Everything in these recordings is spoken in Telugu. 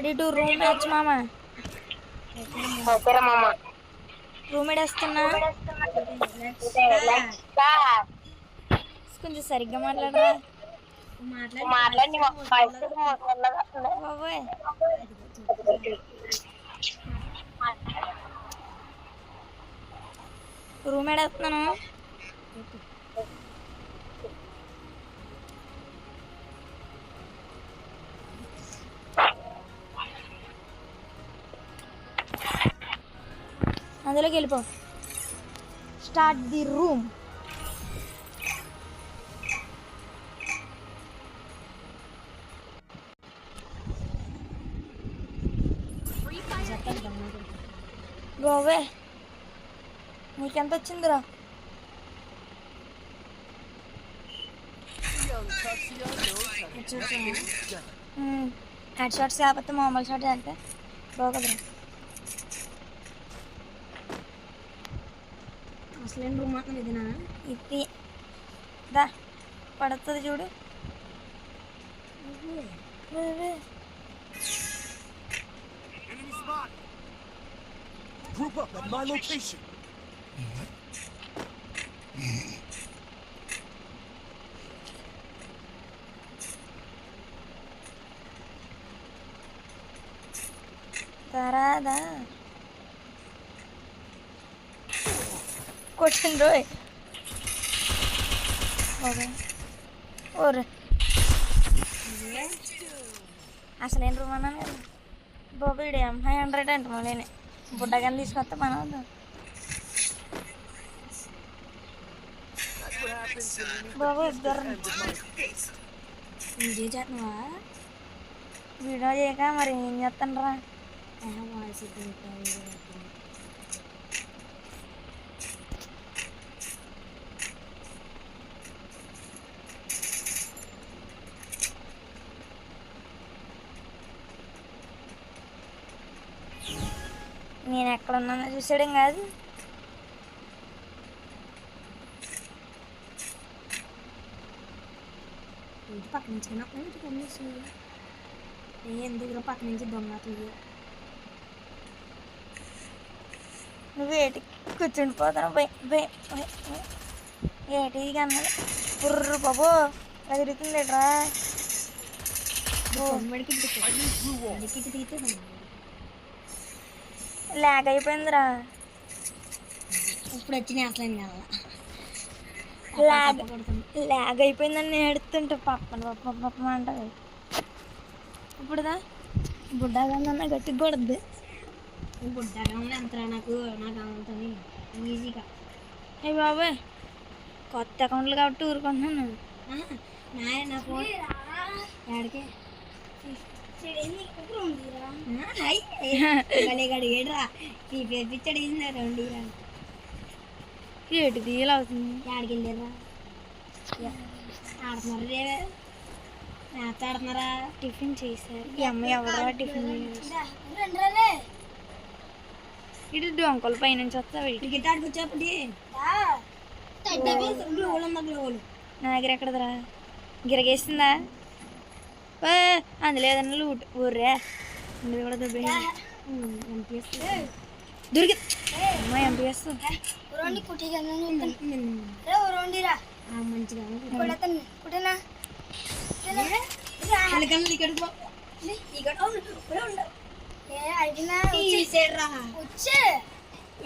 రెడీ టు రూమ్ మ్యాచ్ మామ. ఓకేరా మామ. రూమ్ వేస్తున్నా. కొంచెం సరిగ్గా మాట్లాడరా. మాట్లాడి బాబోయ్ రూమ్ వేస్తున్నాను. అందులోకి వెళ్ళిపో. Start the room. గోవే నీకెంత వచ్చిందిరా? హెడ్ షాట్స్ కాకపోతే మామూలు షాట్ అంటే బాగుందిరా. అసలేం రూమ్ మాత్రం ఇదినా? ఇది దా పడుతుంది చూడు. Group up at my location. Tarada. Question roy. Okay. Or. అసలు ఏం రూమ్ అన్నా బాబు ఇడే 500 అంటే మళ్ళీ బుడ్డగాని తీసుకొస్తే మనం బాబు ఇద్దరు చేస్తున్నావా? వీడియో చేయక మరి ఏం చేస్తాను రా. వాయిస్ నేను ఎక్కడ ఉన్నానో చూసాడేం కాదు. ఇంటి పక్క నుంచి కనిపిస్తు ఎందుకు పక్క నుంచి దొంగ నువ్వు ఏటి కూర్చుండి పోతాను ఏటి కన్నాడు బుర్రు బాబు ఎదురుతుందిట్రా. లాగ్ అయిపోయిందిరా. ఇప్పుడు వచ్చినాయి అసలు లాగ్ అయిపోయిందని నేను ఎడుతుంటే పప్ప అంటది. ఇప్పుడుదా బుడ్డగా గట్టి కొడద్దు. బుడ్డగా ఎంతరా నాకు అవంతని ఈజీగా. అయ్యి బాబాయ్ కొత్త అకౌంట్లు కాబట్టి ఊరుకుంటున్నాను. నా ఫోన్ ఎక్కడికి ఏడ్రా ఈ పేరు పిచ్చడి రెండు ఏటి తీయాలి అవుతుంది. ఎక్కడికి వెళ్ళారా? ఆడుతున్నారు రేవే మ్యాచ్ ఆడుతున్నారా? టిఫిన్ చేశారు. ఈ అమ్మాయి ఎవరా టిఫిన్ ఇటు డొంకల పైనుంచి వస్తావు. క్రికెట్ ఆడుకొచ్చేప్పటి నా దగ్గర ఎక్కడదరా గిరగేసిందా? అందులో ఏదన్నా లూట్ ఊర్రే అందులో కూడా దొబ్బే దొరికి అమ్మాయి ఎంపీఎస్ మంచిగా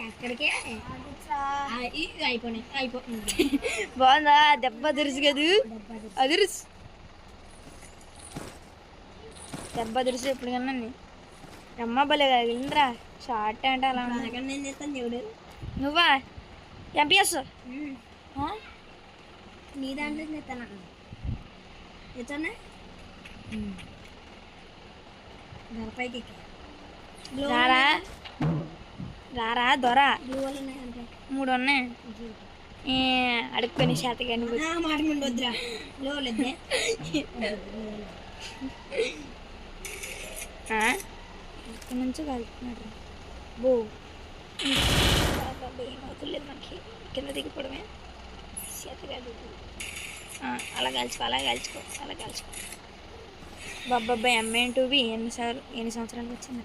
ఎక్కడికే అయిపోతుంది. బాగుందా? దెబ్బ అదురుసు కదూ? అదురుసు దెబ్బ అదురుసు ఎప్పుడు కన్నా రమ్మ భలే కలిగిందిరా. షార్ట్ అంటే అలా నేను చేస్తాను దేవుడు. నువ్వా ఎంపీఎస్ నీ దాంట్లో చేస్తాను ఎత్తన్నా గడపైకి రారా రారా దొరా. 3 ఉన్నాయి అడుక్కొని శాత కానీ మాటమండి వద్దురా లోలేదే ఇక్కడ నుంచి కలుపుతున్నాడు. బో ఏమవుతులేదు మనకి. కింద దిగిపోవడమే శాత కాదు. అలా కాల్చుకో అలా కాల్చుకో అలా కాల్చుకో. బాబాయ్ M2B ఎన్ని సంవత్సరాలకు వచ్చింది.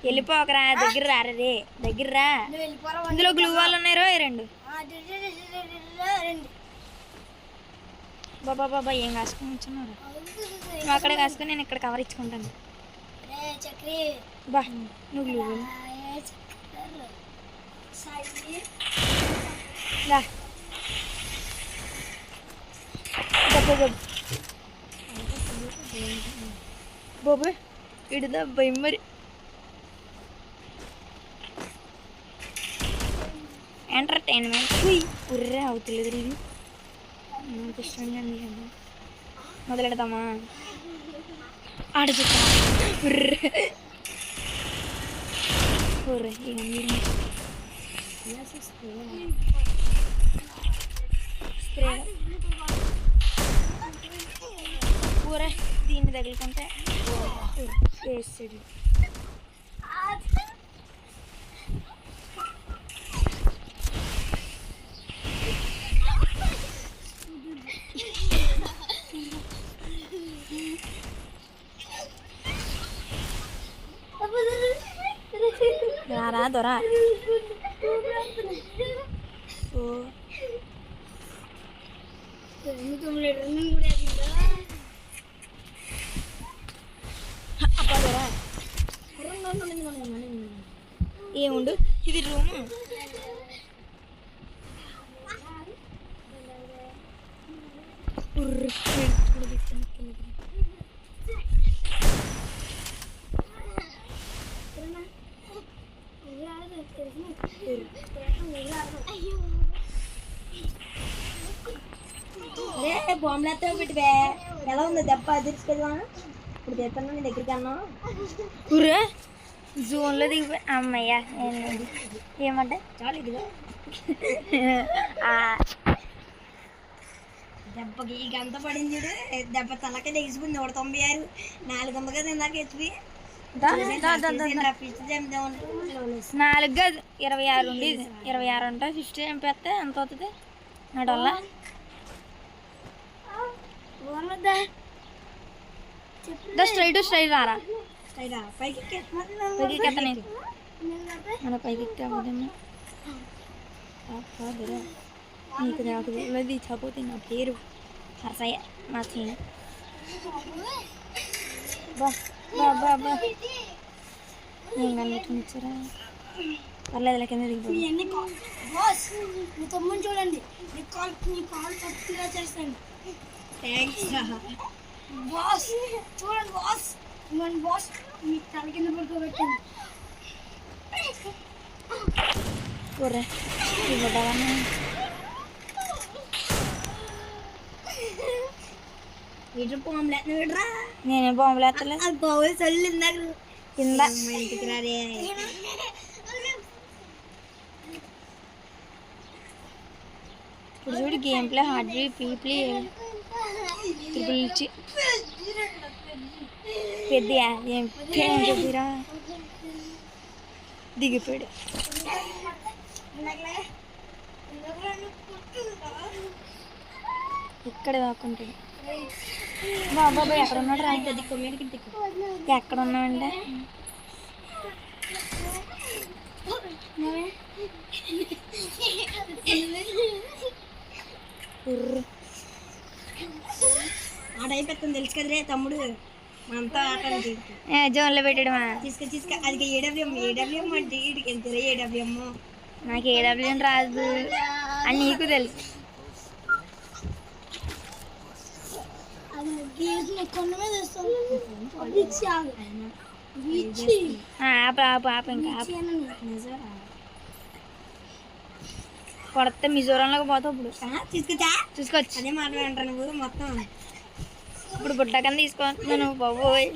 వెళ్ళిపోకరా, దగ్గర రారే, దగ్గర రా. ఇందులో గ్లూ వాళ్ళు ఉన్నాయి 2. బాబా ఏం కాసుకొని వచ్చున్నారు. నువ్వు అక్కడ కాసుకొని నేను ఇక్కడ కవర్ ఇచ్చుకుంటాను. బా నువ్వు గ్లూ బాబు ఇడుదా భయం మరి. ఎంటర్టైన్మెంట్ ఉర్రే అవుతలేదు. ఇది నాకు ఇష్టంగా ఉంది కదా. మొదలెడతామా? ఆడచుతా ఉర్రే ఉర్రే ఊరే దీన్ని తగులుకుంటే వేస్తాడు. రారా దొరా. ఏముండు ఇది రూము. బాంబులతో పెట్టివే. ఎలా ఉంది దెబ్బ? తీసుకెళ్ళా ఇప్పుడు తెస్తాను నీ దగ్గరికి అన్నా. ఊరే జోన్లో దిగిపోయి అమ్మయ్యా. ఏమంటే చాలు ఇదిగా దెబ్బకి ఈ గంట పడింది చూడు. దెబ్బ తలకే తెగిసిపోయింది. 196 400 కదా ఇందాక ఎత్తివి. 4 కాదు 26 ఉండేది. 26 ఉంటా 50 చంపేస్తే ఎంత అవుతుంది నడవల్ల. స్ట్రైట్ రారా పైకి ఎక్కనే మన పైకి ఎక్కకపోతే నీకు నాకు తీసుకోపోతే నా పేరు హర్సయ్య మా చీన. బా బా బా నేను కనిపించారా పర్లేదు కింద దిగిపోయి. తమ్ముని చూడండి నీ కాల్ పట్టుగా చేస్తాను. Thanks boss. చూడండి బాస్, మన బాస్ మీ తల కింద పడుకోబెట్టింది. ఊరే ఇవ్వడాలని నేనే బాంబులు ఎత్తలేదు. బాబు చల్లి కింద ఇంటికి రారే. ఇప్పుడు చూడు గేమ్ ప్లే హార్డ్ పీప్లీ పిలిచి పెద్దయా ఏం పెద్దరా దిగిపోయాడు. ఇక్కడ దాక్కుంటాడు. బాబాయ్ ఎక్కడ ఉన్నాడు రా? ఎక్కడ ఉన్నామంటే ఆట అయిపోతుంది తెలుసు కదరే తమ్ముడు. మనంతా ఆట జోన్లో పెట్టాడమా? తీసుక అది ఏడబ్ల్యూఎం అంటే వీడికి వెళ్తారా? ఏడబ్ల్యూఎం నాకు ఏడబ్ల్యూఎం రాదు అని నీకు తెలుసు. ఇంకా కొడత మిజోరంలోకి పోతావు. ఇప్పుడు చూసుకోవచ్చు. అదే మాట అంటారు నువ్వు మొత్తం. ఇప్పుడు బుట్ట కింద తీసుకుంటున్నాను బాబోయ్.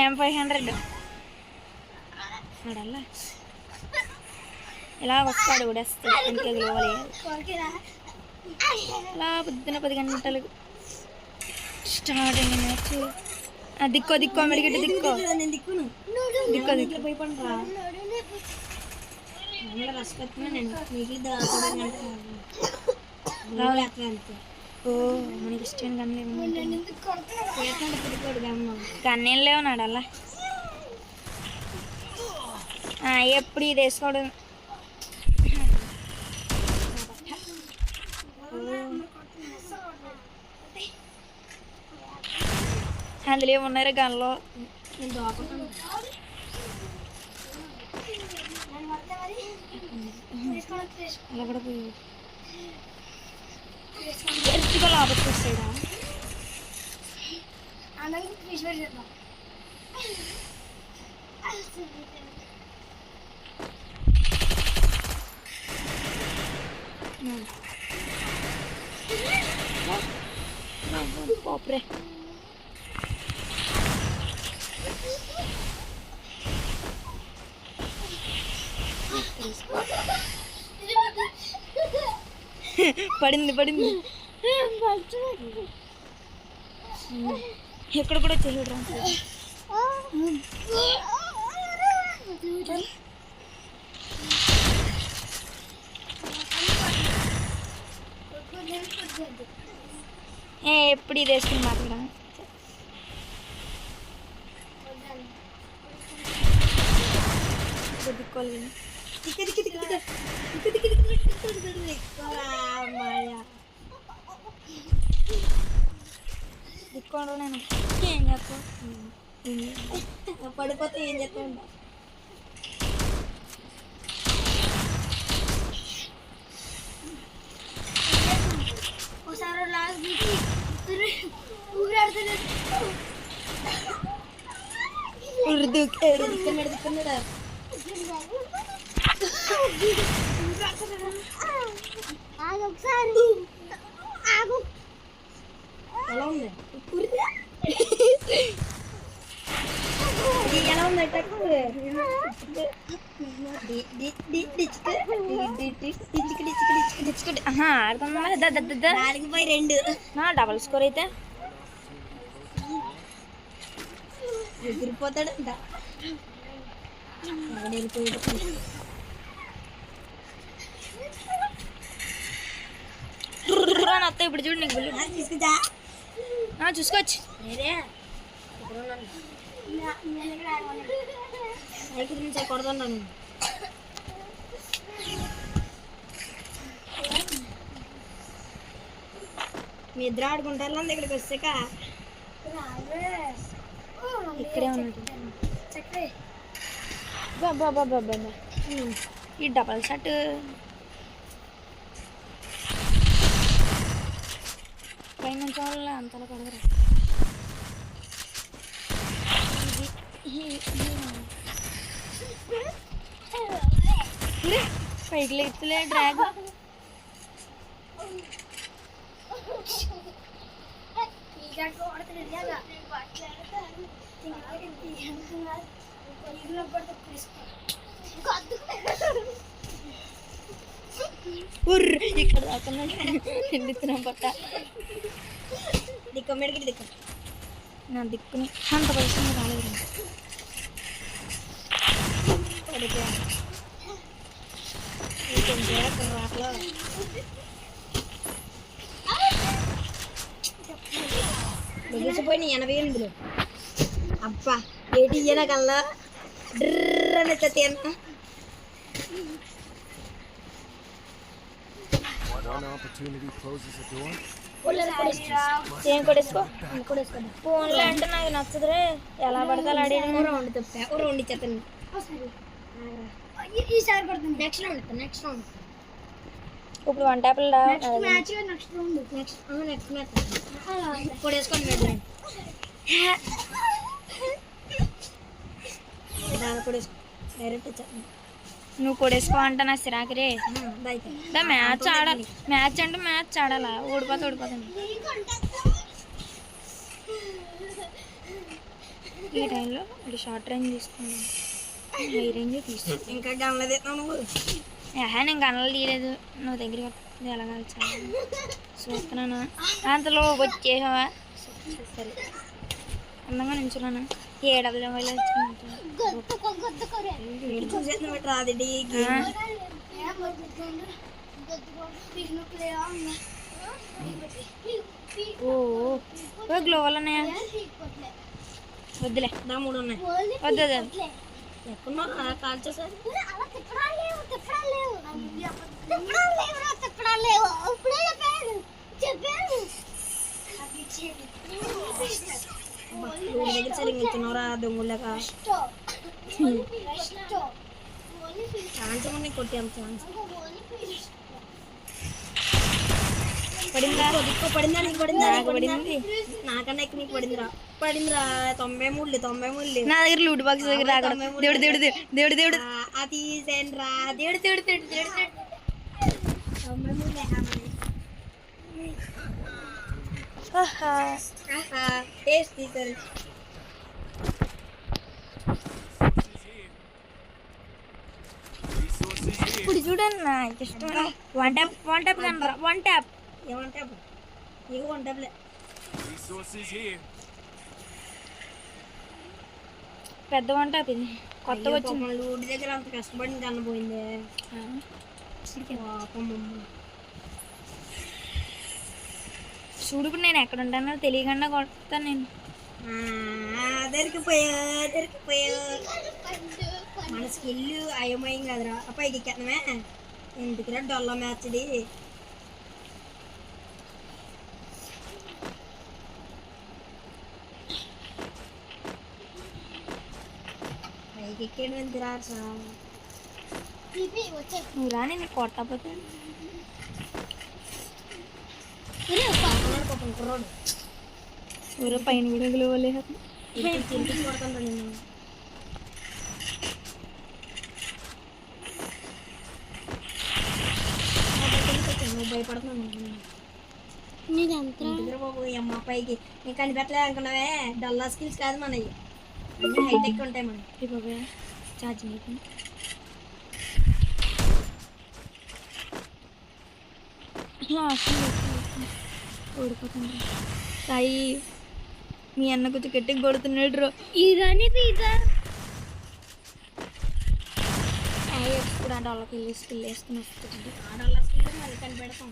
M500 అడల్లా ఇలా వస్తాడు కూడా అందుకే గ్లోవల్ అలా పొద్దున 10 గంటలకు స్టార్ట్ అయింది మ్యాచ్. దిక్కో మెడికెట్ దిక్కో భయపడరా మామూలుగా రసపెట్టినా నేను మిగిలి దాచుకోవడం అంతే. ఓ మనకి ఇష్టం కనలేవు చేస్తాడు తిరిగాడు గమ్మ. కన్నీళ్ళు లేవున్నాడు అలా ఎప్పుడు ఇది వేసుకోవడం. అందులో ఏమున్నారు గన్లో నేను దోపకుండా అలా కూడా పోయి ఎత్తుగా లోపలికి వస్తాడా పోపరే. పడింది పడింది ఎక్కడ కూడా వచ్చేసాడు. ఎప్పుడు ఇది వేసుకుని మాట్లాడా దిక్కోవాలి. దిక్కోండు నేను ఏం చేస్తావు పడిపోతే ఏం చేస్తా ఉంటా. దిక్కున్నాడా ఎలా ఉంది ఎలా ఉంది అర్థం 2 డబల్ స్కోర్ అయితే ఎగిరిపోతాడు. అత్త ఇప్పుడు చూడు నీకు బుల్లి చూసుకోవచ్చు. కొడుతున్నాను మీ ఇద్దరు ఆడుకుంటారు అంది ఇక్కడికి వచ్చాక. ఇక్కడే ఉన్నాడు బాబా ఈ డబల్ షర్ట్ పైన వాళ్ళ అంతలా పడగరా. పైకి లేతులే డ్రాగ్ ఇక్కడ రాకుండా ఎండుతున్నాం పట్ట దిక్కు మెడికి దిక్కు నా దిక్కుని అంత పరిస్థితి రాలేదు. ముగిసిపోయిన 80 అబ్బా ఏటి ఇయ్యన కల్లా డ్రని తేనా. ఏం కొడేసుకో ఫోన్లో అంటే నాకు నచ్చదురే. ఎలా పడతా ఆడాను రౌండ్ తప్పా రౌండ్ ఇచ్చేస్తాను. ఈసారి పడుతుంది. నెక్స్ట్ రౌండ్ ఇప్పుడు 1 ట్యాప్లు నెక్స్ట్ మ్యాచ్ కొడేసుకోండి. డైరెక్ట్ ఇచ్చేస్తాను. నువ్వు కొడేసుకో అంట నా సిరాకరే. మ్యాచ్ ఆడాలి. మ్యాచ్ అంటే మ్యాచ్ ఆడాలా. ఓడిపోతాను. ఈ టైంలో ఇది షార్ట్ రేంజ్ తీసుకున్నాను. హై రేంజ్ తీసుకున్నాను. ఇంకా గమలదే నువ్వు నేను గనలు తీయలేదు. నువ్వు దగ్గర ఎలా కాల్చాలి చూస్తున్నాను. అంతలో వచ్చేసావా. సరే అందంగా నించున్నాను ఏడవల వల్ల చూసేసిన బట్టి రాదండి ఓ గ్లోవల్ ఉన్నాయా వద్దులే నా 3 ఉన్నాయి వద్దు వద్దు ఎక్కడున్నా కాల్ చేశారు దగ్గర సరిగ్గా దొంగలాగా ఛాన్స్ ఉన్నాయి కొట్టాం ఛాన్స్ పడిందా పడిందా నీకు పడిందా నాకు పడింది నాకన్నా ఎక్కువ నీకు పడిందిరా 93 నా దగ్గర లూట్ బాక్స్ దగ్గర రాకూడదు దేవుడు దేవుడు దేవుడు దేవుడు అది రా దేవుడు దేవుడు దేవుడు దేవుడు 93 టేస్ట్ తీసారు ఇప్పుడు చూడండి నాకు ఇష్టం వన్ ట్యాప్ కనరా వన్ ట్యాప్ ఏమంటే నీకు వంటలే పెద్ద వన్ ట్యాప్ ఇది కొత్తగా వచ్చింది ఊడి దగ్గర అంత కష్టపడింది అన్నపోయిందే చూడు ఇప్పుడు నేను ఎక్కడ ఉంటానో తెలియకుండా కొడతాను నేను దొరికిపోయా మన స్కిల్ అయోమయం కదరా పైకి ఎక్కేద్దామే ఎందుకురా డొల్ల మ్యాచ్ది పైకి ఎక్కేయడం ఎందుకురా నువ్వు రా నేను కొట్టకపోతే కుర్రోడు ఊరే పైన కూడా గ్లోవలే కొడుతుంటా నేను భయపడుతున్నాను బాబు అమ్మ పైకి నీకు కనిపెట్టలే అనుకున్నావే డల్లా స్కిల్స్ కాదు మనవి అన్నీ హైటెక్ ఉంటాయి మనకి బాబా ఛార్జింగ్ అయిపోయింది ఓడిపోతుంది సాయి మీ అన్న కొంచెం గట్టిగా కొడుతున్నాడు రో ఇదని పిజ్జా ఎప్పుడు అంటే వాళ్ళకి వెళ్ళి స్కిల్ వేసుకుని వస్తుంది ఆ డల్లా స్కిల్ మళ్ళీ కనిపెడతాం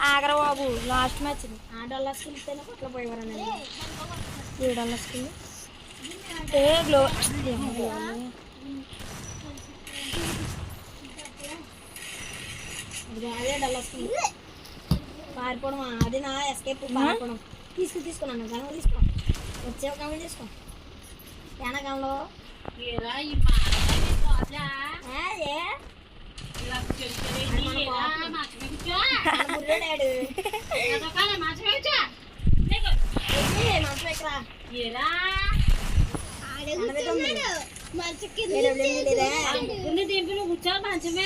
ఆగరా బాబు లాస్ట్ మ్యాచ్ ఆ డల్లా స్కిల్స్ అయినా పట్ల పోయేవారని ఏడల్ల స్కిల్ ఏ గ్లో అదే డల్లా స్కిల్ పారిపోవడం అది నా ఎస్కేప్ పారిపోవడం తీసుకున్నాను గమలు తీసుకో వచ్చే గమలు తీసుకో ఏనా గమలో కూర్చో మంచమే